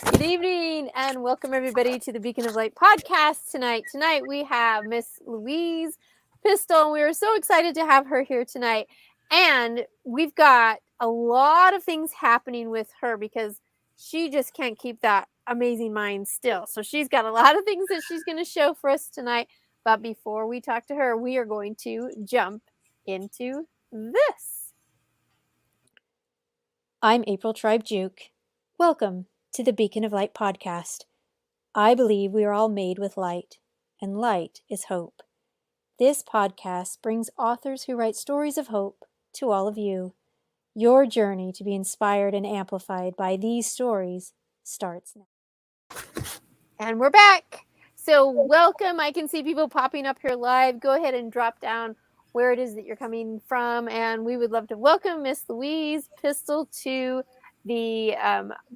Good evening and welcome everybody to the Beacon of Light podcast tonight. Tonight we have Miss Louise Pistole, and we are so excited to have her here tonight. And we've got a lot of things happening with her because she just can't keep that amazing mind still. So she's got a lot of things that she's going to show for us tonight. But before we talk to her, we are going to jump into this. I'm April Tribe Juke. Welcome to the Beacon of Light podcast. I believe we are all made with light, and light is hope. This podcast brings authors who write stories of hope to all of you. Your journey to be inspired and amplified by these stories starts now. And we're back. So welcome. I can see people popping up here live. Go ahead and drop down where it is that you're coming from, and we would love to welcome Miss Louise Pistole to the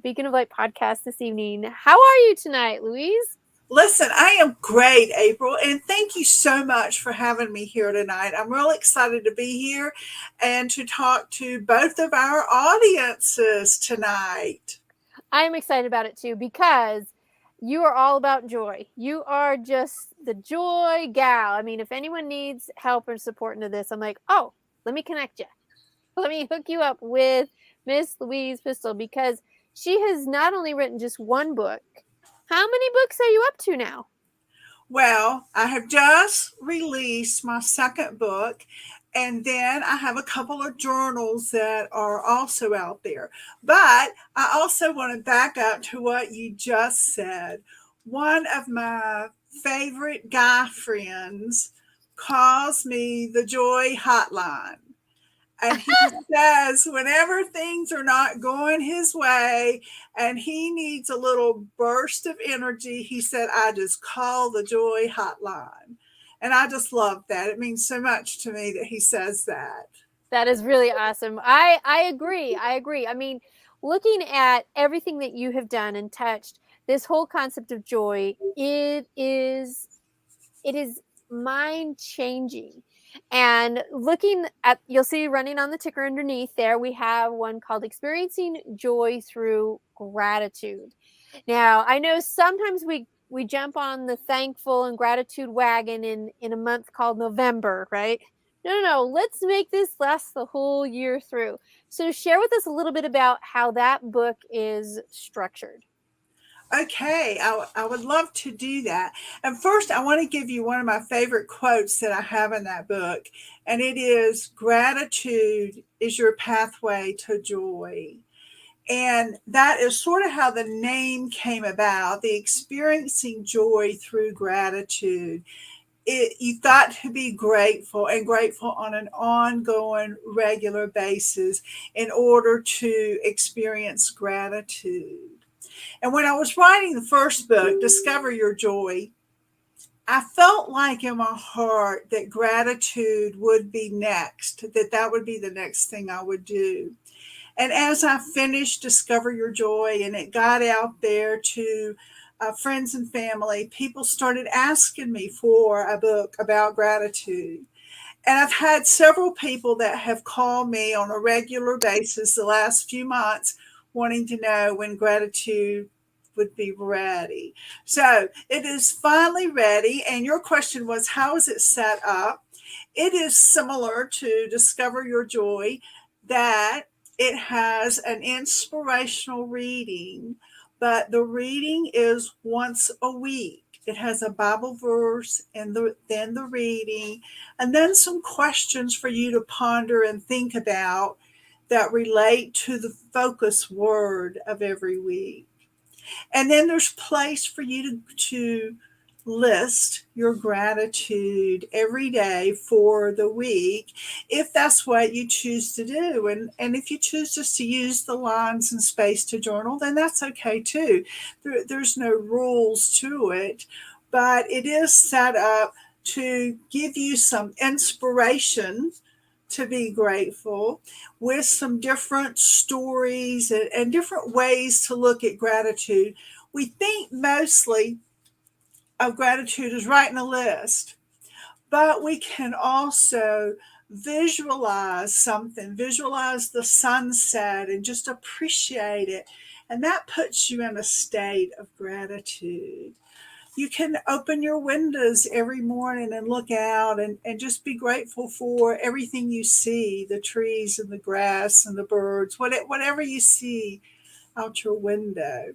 Beacon of Light podcast this evening. How are you tonight, Louise? Listen, I am great, April, and thank you so much for having me here tonight. I'm really excited to be here and to talk to both of our audiences tonight. I'm excited about it too because you are all about joy. You are just the joy gal. I mean, if anyone needs help or support into this, I'm like, oh, let me connect you. Let me hook you up with Miss Louise Pistole because she has not only written just one book. How many books are you up to now? Well, I have just released my second book, and then I have a couple of journals that are also out there. But I also want to back up to what you just said. One of my favorite guy friends calls me the Joy Hotline. And he says, whenever things are not going his way and he needs a little burst of energy, he said, I just call the Joy Hotline. And I just love that. It means so much to me that he says that. That is really awesome. I agree. I mean, looking at everything that you have done and touched, this whole concept of joy, it is mind changing. And looking at, you'll see running on the ticker underneath there, we have one called Experiencing Joy Through Gratitude. Now, I know sometimes we jump on the thankful and gratitude wagon in a month called November, right? No. Let's make this last the whole year through. So share with us a little bit about how that book is structured. Okay, I would love to do that. And first, I want to give you one of my favorite quotes that I have in that book. And it is, gratitude is your pathway to joy. And that is sort of how the name came about, the experiencing joy through gratitude. You've got to be grateful and grateful on an ongoing, regular basis in order to experience gratitude. And when I was writing the first book, Discover Your Joy, I felt like in my heart that gratitude would be next, that would be the next thing I would do. And as I finished Discover Your Joy and it got out there to friends and family, people started asking me for a book about gratitude. And I've had several people that have called me on a regular basis the last few months wanting to know when gratitude would be ready. So it is finally ready. And your question was, how is it set up? It is similar to Discover Your Joy, that it has an inspirational reading, but the reading is once a week. It has a Bible verse and then the reading, and then some questions for you to ponder and think about that relate to the focus word of every week. And then there's place for you to list your gratitude every day for the week, if that's what you choose to do. And if you choose just to use the lines and space to journal, then that's okay too. There's no rules to it, but it is set up to give you some inspiration to be grateful, with some different stories and different ways to look at gratitude. We think mostly of gratitude as writing a list, but we can also visualize something, visualize the sunset and just appreciate it And that puts you in a state of gratitude. You can open your windows every morning and look out and just be grateful for everything you see, the trees and the grass and the birds, whatever you see out your window.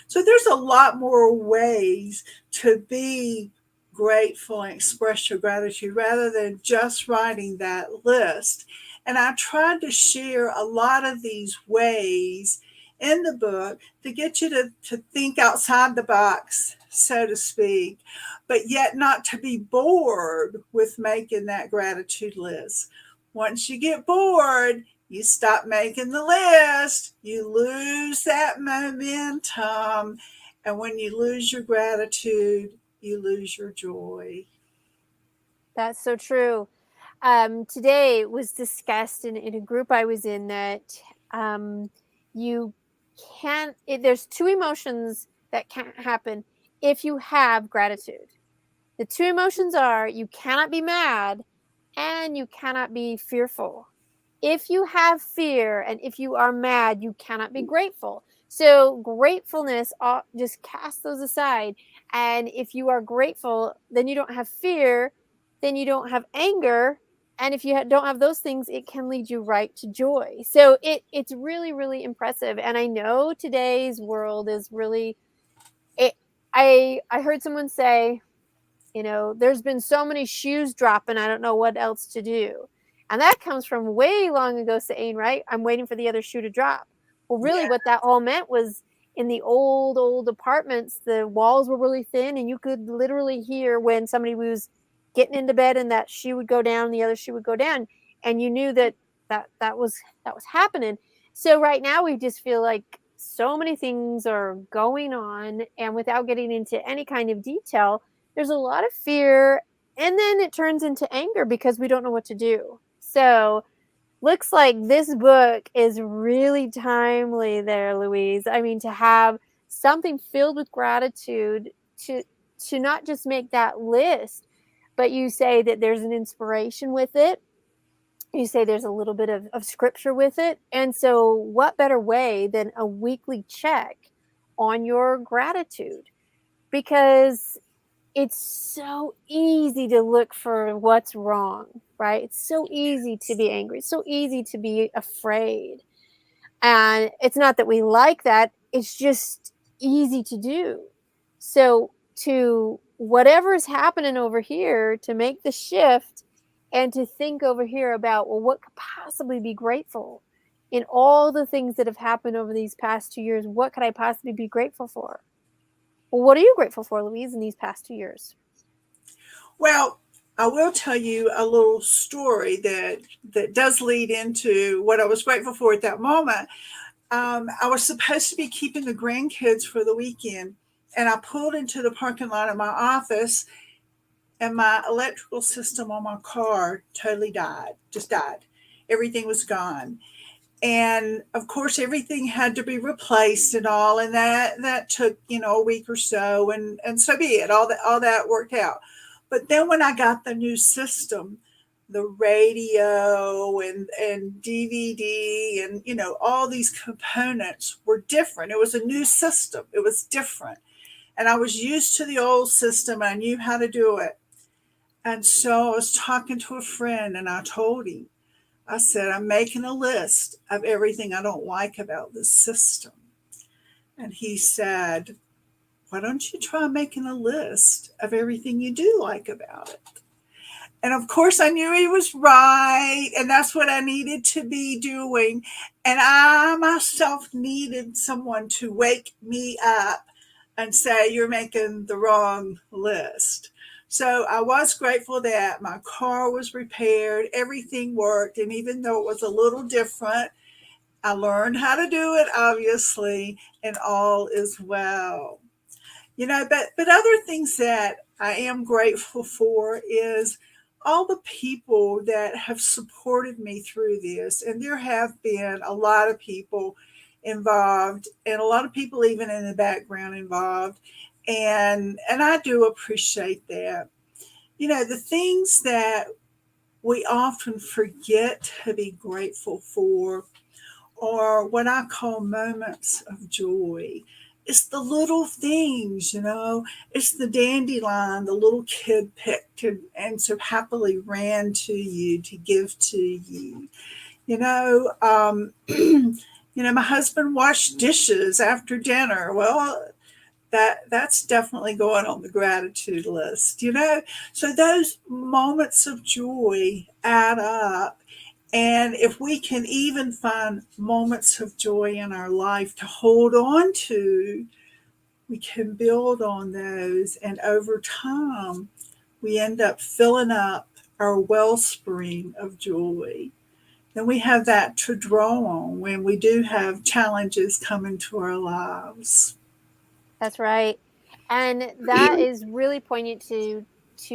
So there's a lot more ways to be grateful and express your gratitude rather than just writing that list. And I tried to share a lot of these ways in the book to get you to think outside the box, so to speak, but yet not to be bored with making that gratitude list. Once you get bored, you stop making the list, you lose that momentum. And when you lose your gratitude, you lose your joy. That's so true. Today it was discussed in a group I was in that um, you can't, there's two emotions that can't happen if you have gratitude. The two emotions are you cannot be mad and you cannot be fearful. If you have fear and if you are mad, you cannot be grateful. So, gratefulness, just cast those aside. And if you are grateful, then you don't have fear, then you don't have anger. And if you don't have those things, it can lead you right to joy. So, it's really, really impressive. And I know today's world is really, it, I heard someone say, there's been so many shoes dropping, I don't know what else to do. And that comes from way long ago saying, right? I'm waiting for the other shoe to drop. Well, really, Yeah, what that all meant was in the old apartments, the walls were really thin, and you could literally hear when somebody was getting into bed and that shoe would go down, the other shoe would go down, and you knew that was happening. So right now, we just feel like so many things are going on, and without getting into any kind of detail, there's a lot of fear, and then it turns into anger because we don't know what to do. So, looks like this book is really timely there, Louise. I mean, to have something filled with gratitude to to not just make that list, but you say that there's an inspiration with it. You say there's a little bit of scripture with it. And so, what better way than a weekly check on your gratitude? Because it's so easy to look for what's wrong, right? It's so easy to be angry. It's so easy to be afraid. And it's not that we like that, it's just easy to do. So, to whatever is happening over here, to make the shift and to think over here about, well, what could possibly be grateful in all the things that have happened over these past 2 years? What could I possibly be grateful for? Well, what are you grateful for, Louise, in these past 2 years? well, I will tell you a little story that does lead into what I was grateful for at that moment. I was supposed to be keeping the grandkids for the weekend, and I pulled into the parking lot of my office, and my electrical system on my car totally died, just died. Everything was gone. And of course everything had to be replaced and all, and that took a week or so, and so be it, all that worked out. But then when I got the new system, the radio and DVD and all these components were different. It was a new system, it was different, and I was used to the old system. I knew how to do it. And so I was talking to a friend, and I told him, I said, I'm making a list of everything I don't like about this system. And he said, why don't you try making a list of everything you do like about it? And of course, I knew he was right. And that's what I needed to be doing. And I myself needed someone to wake me up and say, you're making the wrong list. So I was grateful that my car was repaired, everything worked. And even though it was a little different, I learned how to do it, obviously, and all is well. But other things that I am grateful for is all the people that have supported me through this. And there have been a lot of people involved, and a lot of people even in the background involved. And I do appreciate that. The things that we often forget to be grateful for or what I call moments of joy. It's the little things, it's the dandelion the little kid picked and so happily ran to you to give to you. My husband washed dishes after dinner. Well, that's definitely going on the gratitude list. So those moments of joy add up, and if we can even find moments of joy in our life to hold on to, we can build on those, and over time we end up filling up our wellspring of joy. And we have that to draw on when we do have challenges come into our lives. That's right. And that is really poignant to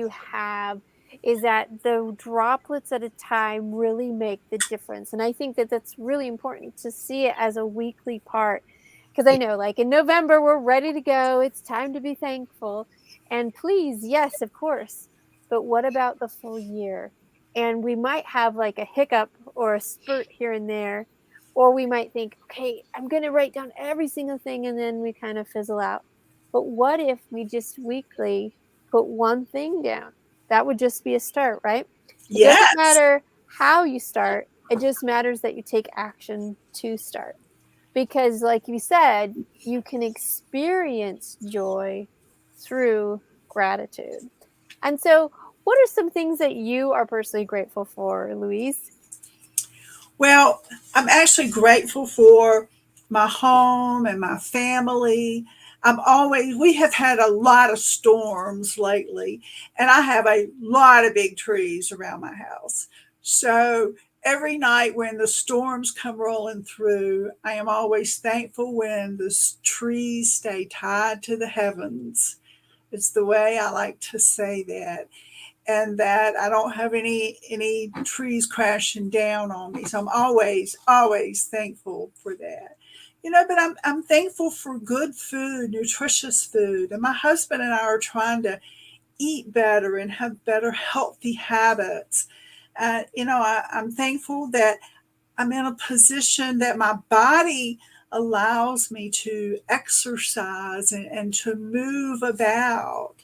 have, is that the droplets at a time really make the difference. And I think that that's really important to see it as a weekly part, because I know, like, in November we're ready to go. It's time to be thankful. And please, yes, of course. But what about the full year? And we might have like a hiccup or a spurt here and there, or we might think, okay, I'm going to write down every single thing, and then we kind of fizzle out. But what if we just weekly put one thing down? That would just be a start, right? It doesn't Yes. matter how you start, it just matters that you take action to start. Because, like you said, you can experience joy through gratitude. And so, what are some things that you are personally grateful for, Louise? Well, I'm actually grateful for my home and my family. We have had a lot of storms lately, and I have a lot of big trees around my house. So every night when the storms come rolling through, I am always thankful when the trees stay tied to the heavens. It's the way I like to say that, and that I don't have any trees crashing down on me. So I'm always thankful for that. But I'm thankful for good food, nutritious food. And my husband and I are trying to eat better and have better healthy habits. I'm thankful that I'm in a position that my body allows me to exercise and to move about.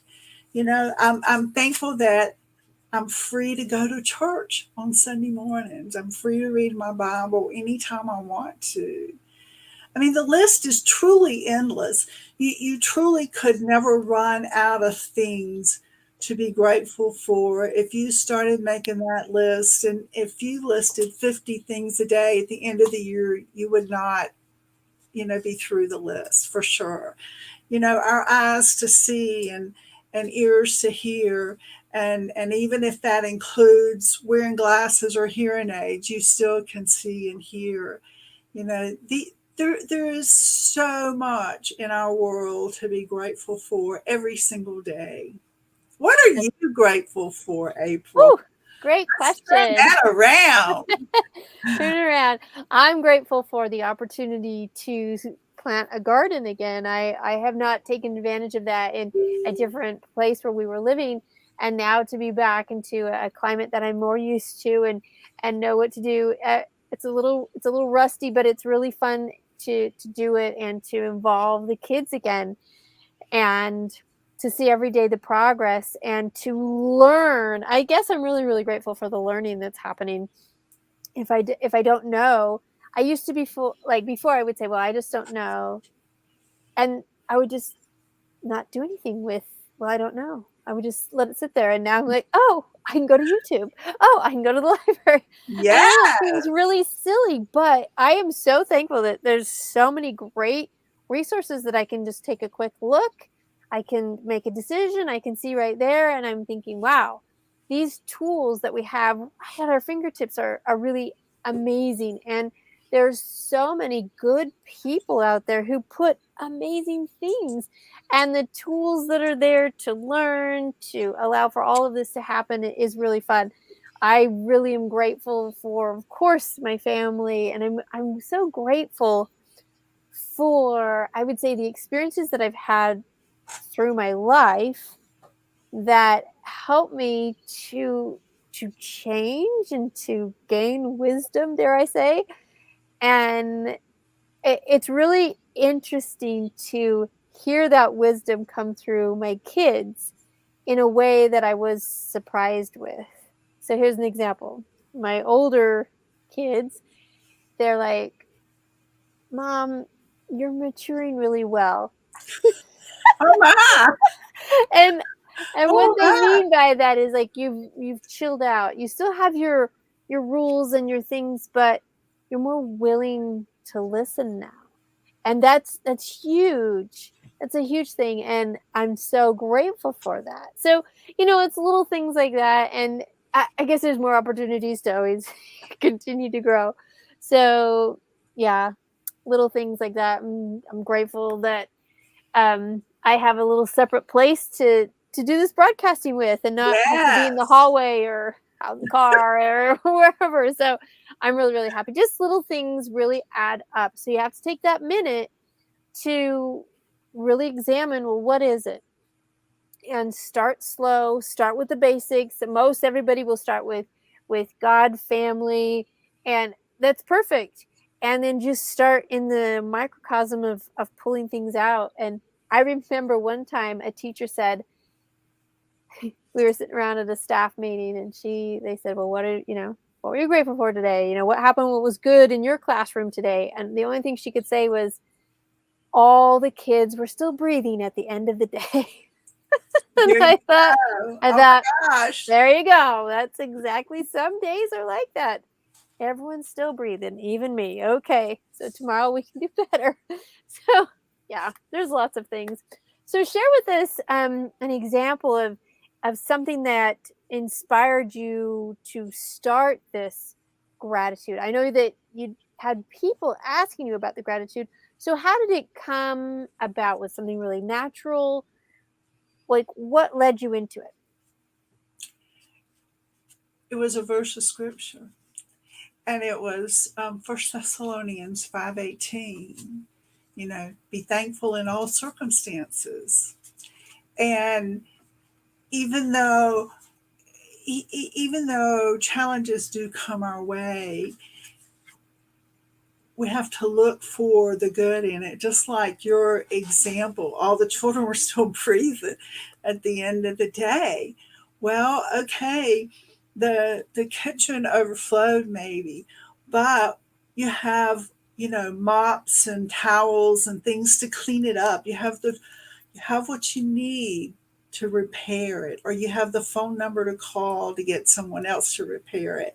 I'm thankful that I'm free to go to church on Sunday mornings. I'm free to read my Bible anytime I want to. I mean, the list is truly endless. You truly could never run out of things to be grateful for if you started making that list. And if you listed 50 things a day at the end of the year, you would not, be through the list for sure. Our eyes to see and ears to hear, and even if that includes wearing glasses or hearing aids, you still can see and hear. There is so much in our world to be grateful for every single day. What are you grateful for, April? Whew, great Let's turn question. that around. Turn it around. I'm grateful for the opportunity to plant a garden again. I have not taken advantage of that in a different place where we were living, and now to be back into a climate that I'm more used to and know what to do. It's a little rusty, but it's really fun to do it and to involve the kids again, and to see every day the progress and to learn. I guess I'm really grateful for the learning that's happening. If I don't know, I used to be full, like, before I would say, well, I just don't know, and I would just not do anything with, well, I don't know. I would just let it sit there, and now I'm like, oh, I can go to YouTube. Oh, I can go to the library. And Yeah. I know it seems really silly, but I am so thankful that there's so many great resources that I can just take a quick look. I can make a decision. I can see right there, and I'm thinking, wow, these tools that we have right at our fingertips are really amazing. And there's so many good people out there who put amazing things, and the tools that are there to learn, to allow for all of this to happen is really fun. I really am grateful for, of course, my family, and I'm so grateful for, I would say, the experiences that I've had through my life that help me to change and to gain wisdom, dare I say, And it's really interesting to hear that wisdom come through my kids in a way that I was surprised with. So here's an example. My older kids, they're like, "Mom, you're maturing really well." Oh my. and and what Oh they my. mean by that is like you've chilled out. You still have your rules and your things, but you're more willing to listen now. And that's huge. That's a huge thing, and I'm so grateful for that. So, it's little things like that, and I guess there's more opportunities to always continue to grow. So, yeah, little things like that. I'm grateful that I have a little separate place to do this broadcasting with, and not have to be in the Yes. hallway or out in the car or wherever. So I'm really, really happy. Just little things really add up. So you have to take that minute to really examine, well, what is it? And start slow, start with the basics. Most everybody will start with God, family, and that's perfect. And then just start in the microcosm of pulling things out. And I remember one time a teacher said, we were sitting around at a staff meeting, and they said, well, what were you grateful for today? What happened, what was good in your classroom today? And the only thing she could say was, all the kids were still breathing at the end of the day. And There you I thought, go. I Oh thought, my gosh. there you go. That's exactly, some days are like that. Everyone's still breathing, even me. Okay, so tomorrow we can do better. So, yeah, there's lots of things. So, share with us an example of something that inspired you to start this gratitude. I know that you had people asking you about the gratitude. So, how did it come about? Was something really natural? Like, what led you into it? It was a verse of scripture, and it was 1 Thessalonians 5:18. Be thankful in all circumstances. And even though even though challenges do come our way, we have to look for the good in it. Just like your example, all the children were still breathing at the end of the day. Well, okay, the kitchen overflowed maybe, but you have, mops and towels and things to clean it up. You have what you need to repair it, or you have the phone number to call to get someone else to repair it.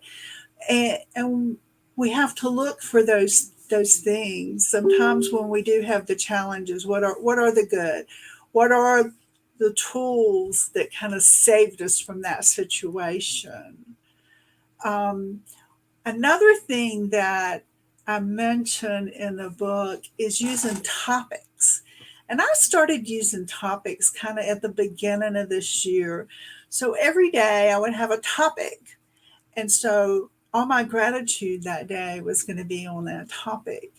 And we have to look for those things. Sometimes when we do have the challenges, what are the good? What are the tools that kind of saved us from that situation? Um, Another thing that I mentioned in the book is using topics. And I started using topics kind of at the beginning of this year. So every day I would have a topic, and so all my gratitude that day was going to be on that topic.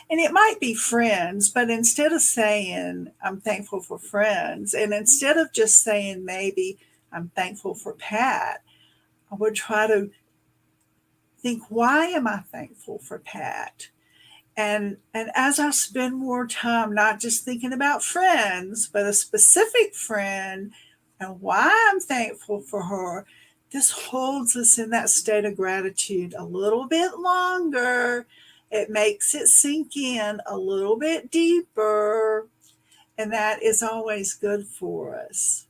And it might be friends, but instead of saying I'm thankful for friends, and instead of just saying maybe I'm thankful for Pat, I would try to think, why am I thankful for Pat? And as I spend more time not just thinking about friends, but a specific friend and why I'm thankful for her, this holds us in that state of gratitude a little bit longer. It makes it sink in a little bit deeper, and that is always good for us.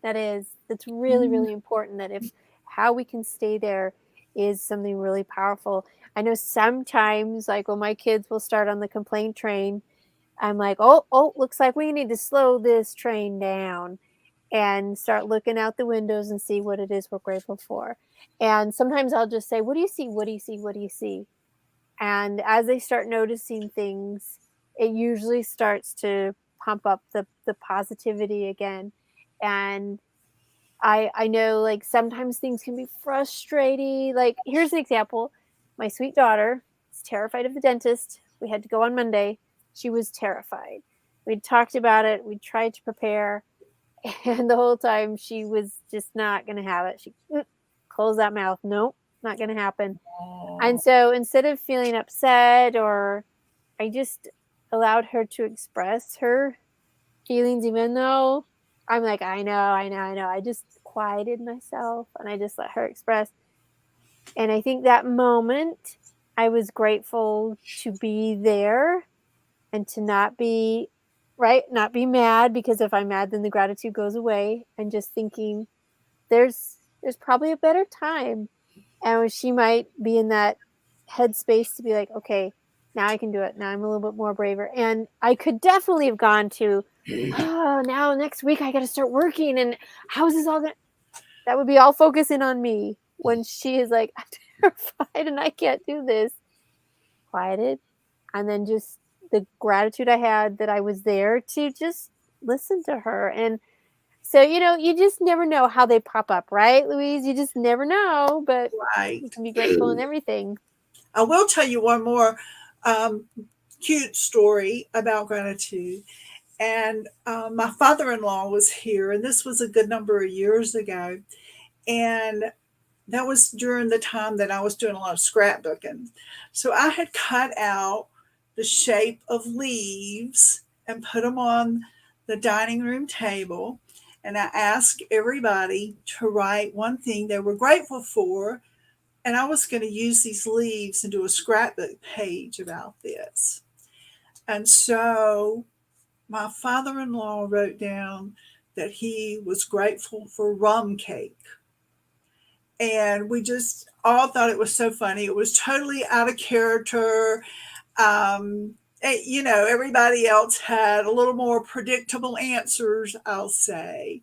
That's really, really important, that if how we can stay there is something really powerful. I know sometimes, like when my kids will start on the complaint train, I'm like, oh, looks like we need to slow this train down and start looking out the windows and see what it is we're grateful for. And sometimes I'll just say, what do you see? What do you see? What do you see? And as they start noticing things, it usually starts to pump up the positivity again. And I know, like, sometimes things can be frustrating. Like, here's an example. My sweet daughter is terrified of the dentist. We had to go on Monday. She was terrified. We'd talked about it. We tried to prepare, and the whole time she was just not going to have it. She closed that mouth. Nope. Not going to happen. And Oh, so instead of feeling upset, or I just allowed her to express her feelings, even though I'm like, I know. I just quieted myself and I just let her express. And I think that moment I was grateful to be there and to not be right, not be mad, because if I'm mad then the gratitude goes away, and just thinking there's probably a better time, and she might be in that headspace to be like, okay, now I can do it. Now I'm a little bit more braver. And I could definitely have gone to, oh, now next week I got to start working. And how's this all going to, that would be all focusing on me when she is like, I'm terrified and I can't do this. Quieted. And then just the gratitude I had that I was there to just listen to her. And so, you just never know how they pop up, right, Louise? You just never know, but you right. can be grateful in everything. I will tell you one more um, cute story about gratitude. And my father in law was here, and this was a good number of years ago. And that was during the time that I was doing a lot of scrapbooking. So I had cut out the shape of leaves and put them on the dining room table. And I asked everybody to write one thing they were grateful for. And I was going to use these leaves and do a scrapbook page about this. And so my father in law wrote down that he was grateful for rum cake. And we just all thought it was so funny. It was totally out of character. Everybody else had a little more predictable answers, I'll say.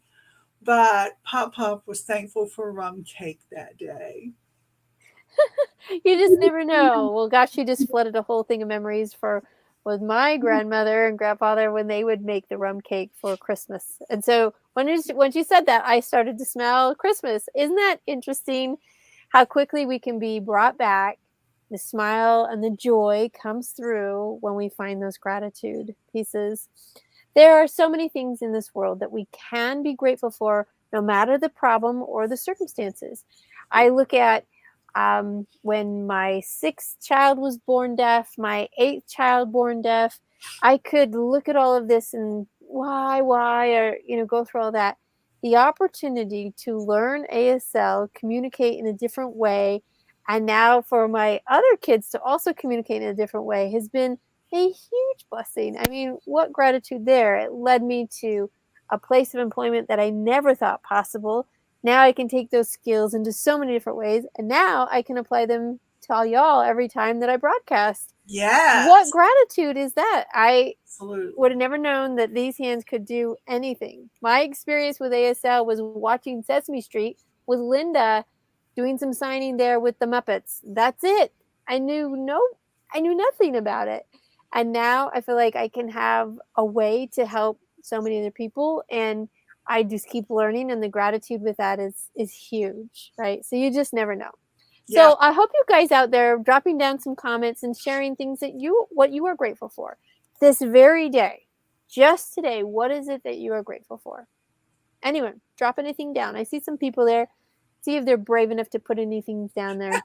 But Pop Pop was thankful for rum cake that day. You just never know. Well, gosh, you just flooded a whole thing of memories for with my grandmother and grandfather when they would make the rum cake for Christmas. And so when she said that, I started to smell Christmas. Isn't that interesting? How quickly we can be brought back. The smile and the joy comes through when we find those gratitude pieces. There are so many things in this world that we can be grateful for, no matter the problem or the circumstances. I look at when my sixth child was born deaf, my eighth child born deaf. I could look at all of this and why, or go through all that. The opportunity to learn ASL, communicate in a different way, and now for my other kids to also communicate in a different way has been a huge blessing. I mean, what gratitude there. It led me to a place of employment that I never thought possible. Now I can take those skills into so many different ways, and now I can apply them to all y'all every time that I broadcast. What Yes, gratitude is that? I would absolutely. have never known that these hands could do anything. My experience with ASL was watching Sesame Street with Linda doing some signing there with the Muppets. That's it. I knew no I knew nothing about it. And now I feel like I can have a way to help so many other people, and I just keep learning, and the gratitude with that is huge, right? So you just never know. Yeah, So I hope you guys out there dropping down some comments and sharing things that what you are grateful for this very day. Just today, what is it that you are grateful for? Anyone, drop anything down. I see some people there. See if they're brave enough to put anything down there.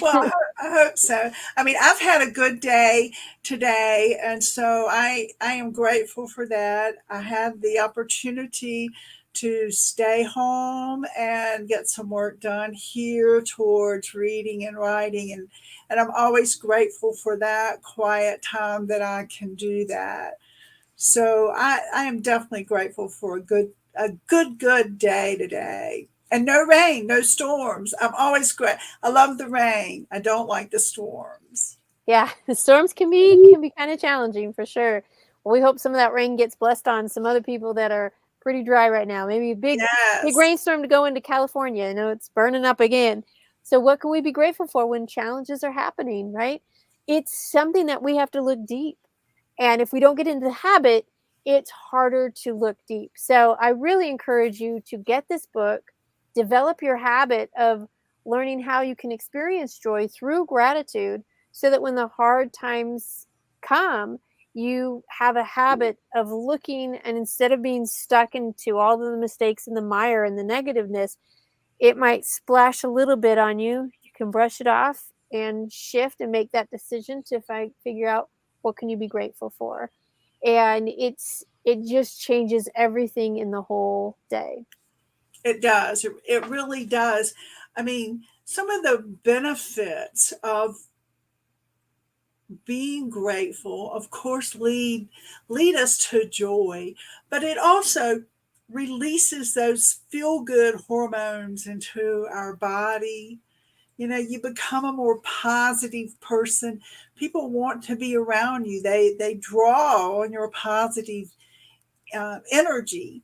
well, I hope so. I mean, I've had a good day today, and so I am grateful for that. I had the opportunity to stay home and get some work done here towards reading and writing, and I'm always grateful for that quiet time that I can do that. So I am definitely grateful for a good day today. And no rain, no storms. I'm always great. I love the rain. I don't like the storms. Yeah, the storms can be kind of challenging for sure. Well, we hope some of that rain gets blessed on some other people that are pretty dry right now. Maybe a big Yes. rainstorm to go into California. I know it's burning up again. So what can we be grateful for when challenges are happening, right? It's something that we have to look deep. And if we don't get into the habit, it's harder to look deep. So I really encourage you to get this book, develop your habit of learning how you can experience joy through gratitude, so that when the hard times come, you have a habit of looking, and instead of being stuck into all of the mistakes and the mire and the negativeness, it might splash a little bit on you. You can brush it off and shift and make that decision to figure out what can you be grateful for. And it just changes everything in the whole day. It does. It really does. I mean, some of the benefits of being grateful, of course, lead us to joy, but it also releases those feel good hormones into our body. You know, you become a more positive person. People want to be around you. They draw on your positive energy.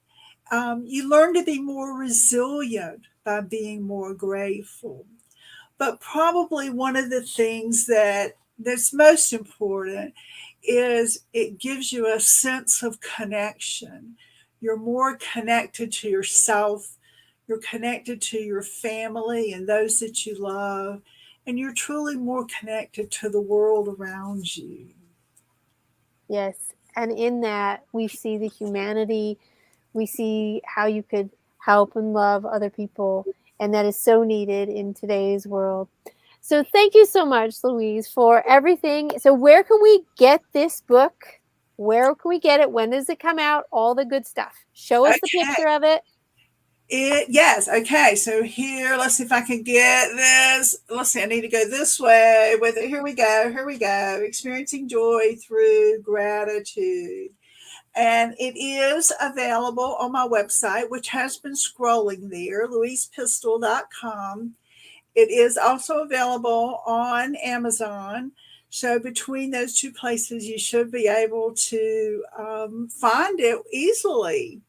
You learn to be more resilient by being more grateful. But probably one of the things that's most important is it gives you a sense of connection. You're more connected to yourself, you're connected to your family and those that you love, and you're truly more connected to the world around you. Yes. And in that, we see the humanity, we see how you could help and love other people. And that is so needed in today's world. So thank you so much, Louise, for everything. So where can we get this book? Where can we get it? When does it come out? All the good stuff. Show us the Okay. picture of it. Yes, okay. So here, let's see if I can get this. Let's see, I need to go this way with it. Here we go. Here we go. Experiencing joy through gratitude. And it is available on my website, which has been scrolling there, louisepistole.com. It is also available on Amazon. So between those two places, you should be able to find it easily.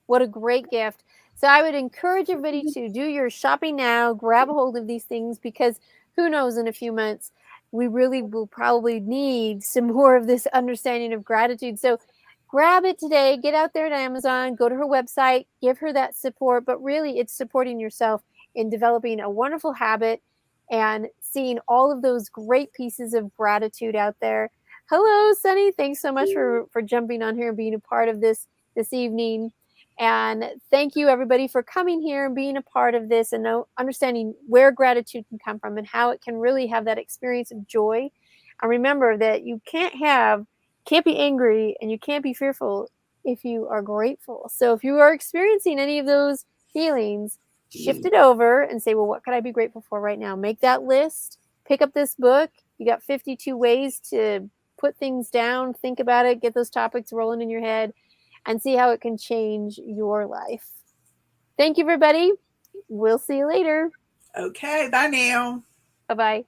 What a great gift. So I would encourage everybody to do your shopping now, grab a hold of these things, because who knows, in a few months, we really will probably need some more of this understanding of gratitude. So grab it today, get out there to Amazon, go to her website, give her that support. But really, it's supporting yourself in developing a wonderful habit and seeing all of those great pieces of gratitude out there. Hello, Sunny. Thanks so much for jumping on here and being a part of this evening. And thank you, everybody, for coming here and being a part of this and understanding where gratitude can come from and how it can really have that experience of joy. And remember that you can't be angry and you can't be fearful if you are grateful. So if you are experiencing any of those feelings, shift it over and say, well, what could I be grateful for right now? Make that list, pick up this book. You got 52 ways to put things down, think about it, get those topics rolling in your head, and see how it can change your life. Thank you, everybody. We'll see you later. Okay, bye now. Bye-bye.